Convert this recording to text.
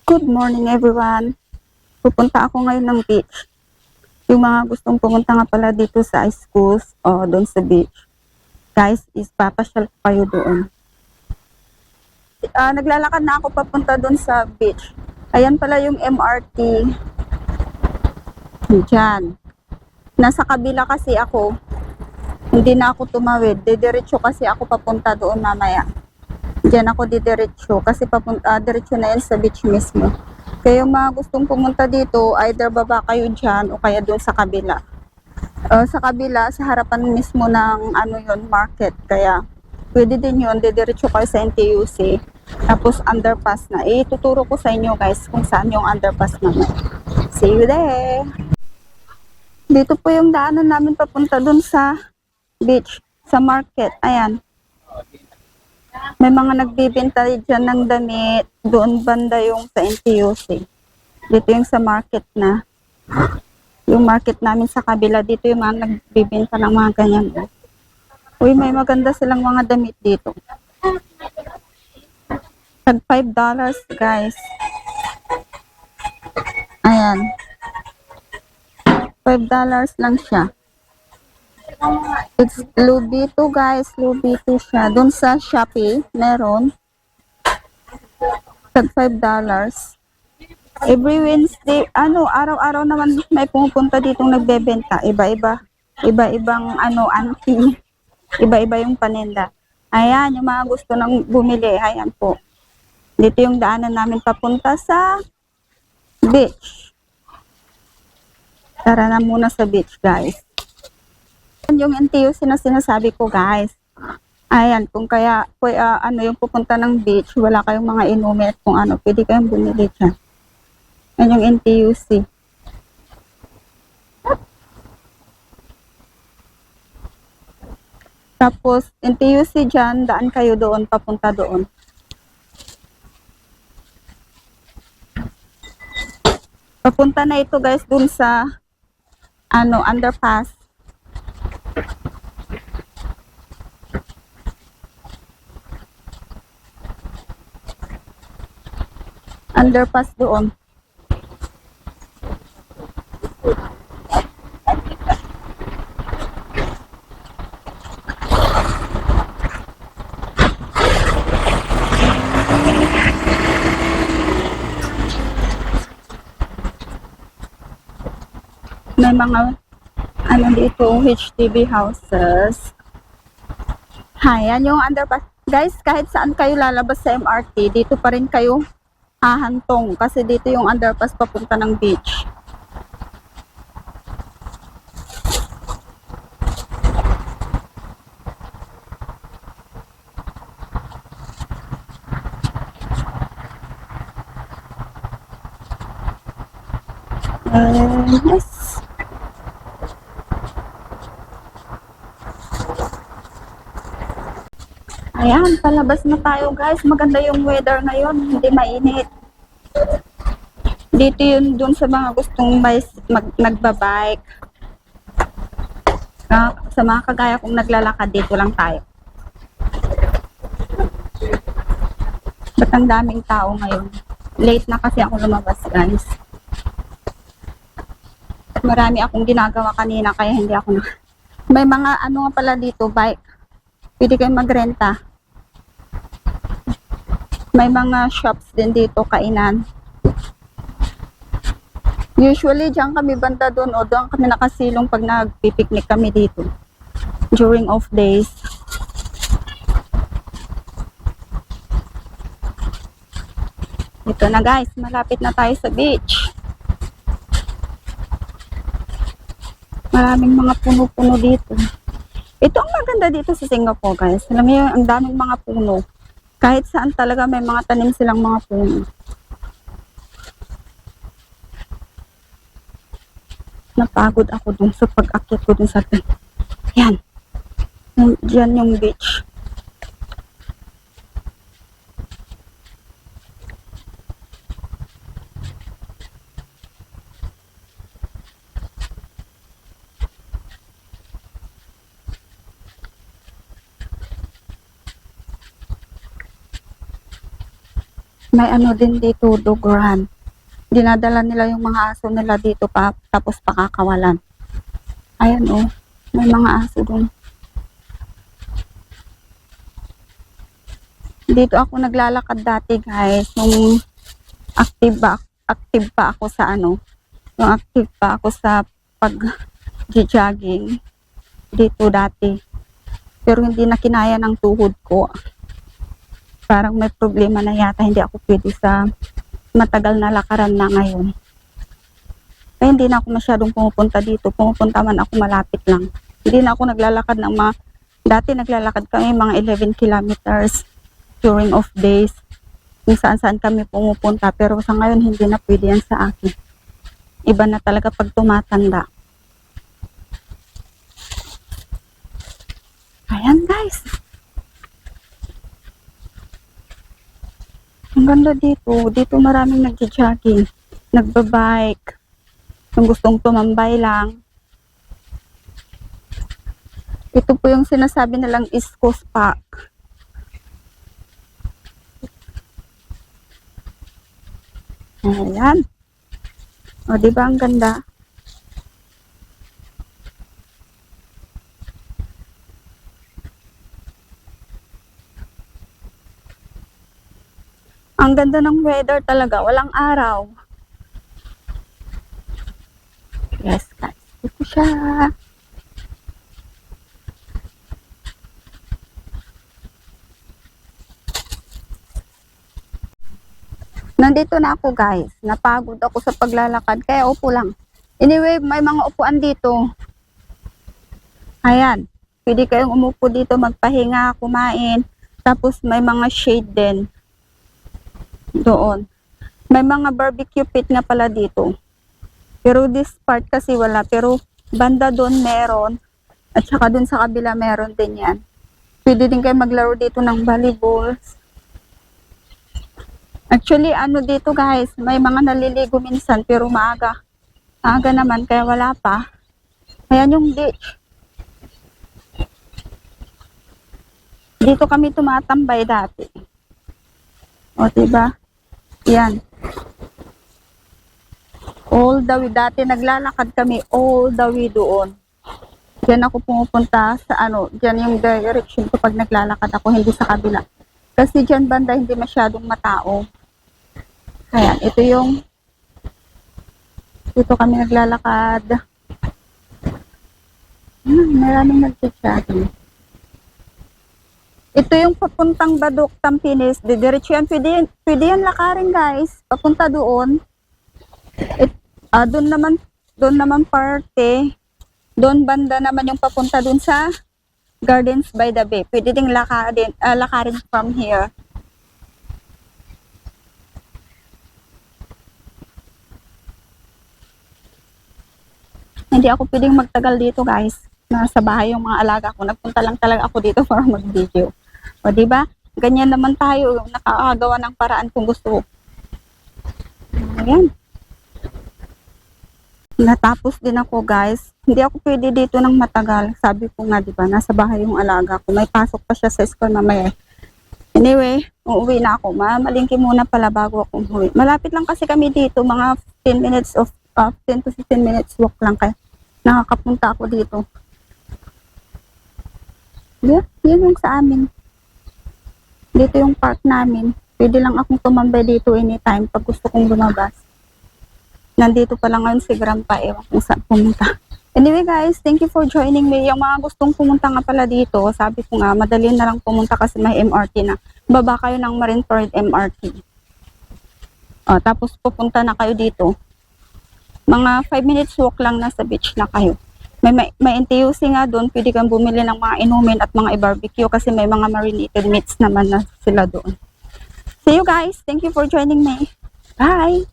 Good morning everyone. Pupunta ako ngayon ng beach. Yung mga gustong pumunta nga pala dito sa schools o doon sa beach. Guys, is papasyal ko kayo doon. Naglalakad na ako papunta doon sa beach. Ayan pala yung MRT. Diyan. Nasa kabila kasi ako. Hindi na ako tumawid. Didiretso kasi ako papunta doon mamaya. Diyan ako didiretso kasi diretso na yan sa beach mismo. Kaya yung mga gustong pumunta dito, either baba kayo dyan o kaya doon sa kabila. Sa kabila, sa harapan mismo ng market. Kaya pwede din yun, didiretso kayo sa NTUC. Tapos underpass na. Tuturo ko sa inyo guys kung saan yung underpass naman. See you there! Dito po yung daanan namin papunta doon sa beach, sa market. Ayan. May mga nagbibenta dyan ng damit. Doon banda yung sa NTUC. Dito yung sa market na. Yung market namin sa kabila. Dito yung mga nagbibenta ng mga ganyan. Uy, may maganda silang mga damit dito. Tag $5 guys. Ayan. $5 lang siya. It's Lubito guys. Lubito siya. Doon sa Shopee, meron. Tag $5. Every Wednesday, araw-araw naman may pumupunta ditong nagbebenta. Iba-iba. Iba-ibang auntie. Iba-iba yung paninda. Ayan, yung mga gusto nang bumili. Ayan po. Dito yung daanan namin papunta sa beach. Tara na muna sa beach, guys. Yung NTUC na sinasabi ko, guys. Ayan, kung kaya, yung pupunta ng beach, wala kayong mga inumin at kung ano, pwede kayong bumili dyan. Yan yung NTUC. Tapos, NTUC dyan, daan kayo doon, papunta doon. Papunta na ito guys, doon sa, underpass. Underpass doon. May mga dito HDB houses. Ayan yung underpass. Guys, kahit saan kayo lalabas sa MRT, dito pa rin kayo hahantong kasi dito yung underpass papunta ng beach. Yes. Ayan, palabas na tayo guys. Maganda yung weather ngayon, hindi mainit. Dito yun dun sa mga gustong nagbabike. Sa mga kagaya kong naglalakad, dito lang tayo. Ba't ang daming tao ngayon? Late na kasi ako lumabas guys. Marami akong ginagawa kanina kaya hindi ako may mga nga pala dito, bike. Pwede kayong magrenta. May mga shops din dito, kainan. Usually, diyan kami banda doon o doon kami nakasilong pag nagpipiknik kami dito. During off days. Ito na guys, malapit na tayo sa beach. Maraming mga puno-puno dito. Ito ang maganda dito sa Singapore guys. Alam niyo, ang daming mga puno. Kahit saan talaga may mga tanim silang mga puno. Napagod ako dun sa pag-akyat ko dun sa yan. Diyan yung beach. May ano din dito, dogoran. Dinadala nila yung mga aso nila dito pa, tapos pakakawalan. Ayan oh, may mga aso dun. Dito ako naglalakad dati guys, nung active pa ako sa ano, yung active pa ako sa pag-jogging dito dati. Pero hindi na kinaya ng tuhod ko. Parang may problema na yata, hindi ako pwede sa matagal na lakaran na ngayon. Kaya hindi na ako masyadong pumupunta dito. Pumupunta man ako malapit lang. Hindi na ako naglalakad ng mga, dati naglalakad kami mga 11 kilometers during off days. Kung saan-saan kami pumupunta. Pero sa ngayon, hindi na pwede yan sa akin. Iba na talaga pag tumatanda. Ayan guys. Ang ganda dito. Dito maraming nagja-jogging. Nagbabike. Kung gustong tumambay lang. Ito po yung sinasabi nilang East Coast Park. Ayan. O, diba ang ganda? Ang ganda ng weather talaga. Walang araw. Yes, guys. Ito siya. Nandito na ako guys. Napagod ako sa paglalakad. Kaya upo lang. Anyway, may mga upuan dito. Ayan. Pwede kayong umupo dito, magpahinga, kumain. Tapos may mga shade din. Doon. May mga barbecue pit nga pala dito. Pero this part kasi wala. Pero banda doon meron. At saka doon sa kabila meron din yan. Pwede din kayo maglaro dito ng volleyballs. Actually, ano dito guys, may mga naliligo minsan pero maaga. Maaga naman, kaya wala pa. Ayan yung beach. Dito kami tumatambay dati. O, diba? Yan. All the way. Dati naglalakad kami all the way doon. Diyan ako pumupunta sa ano, diyan yung direction ko pag naglalakad ako, hindi sa kabila. Kasi diyan banda hindi masyadong matao. Ayan, ito yung dito kami naglalakad. Maraming nagchat-chatting. Ito yung papuntang Baduk, Tampines. Diretso yan. Pwede yan lakarin guys. Papunta doon. Doon naman parte. Doon banda naman yung papunta doon sa Gardens by the Bay. Pwede ding lakarin from here. Hindi ako pwedeng magtagal dito guys. Nasa bahay yung mga alaga ko. Nagpunta lang talaga ako dito para mag-video. O diba? Ganyan naman tayo. Nakakagawa ng paraan kung gusto. Ayan. Natapos din ako guys. Hindi ako pwede dito ng matagal. Sabi ko nga diba, nasa bahay yung alaga ko. May pasok pa siya sa school mamaya. Anyway, uuwi na ako. Mamalingki muna pala bago ako umuwi. Malapit lang kasi kami dito. Mga 10 minutes of 10 to 15 minutes walk lang kaya nakakapunta ako dito. Yeah, yun yung sa amin. Dito yung park namin. Pwede lang akong tumambay dito anytime pag gusto kong lumabas. Nandito pa lang ngayon si Grandpa, ewan kung saan pumunta. Anyway guys, thank you for joining me. Yung mga gustong pumunta nga pala dito, sabi ko nga, madali na lang pumunta kasi may MRT na. Baba kayo ng Marineford MRT. O, tapos pupunta na kayo dito. Mga 5 minutes walk lang nasa beach na kayo. May NTUC nga doon, pwede kang bumili ng mga inumin at mga i-barbecue kasi may mga marinated meats naman na sila doon. See you guys. Thank you for joining me. Bye!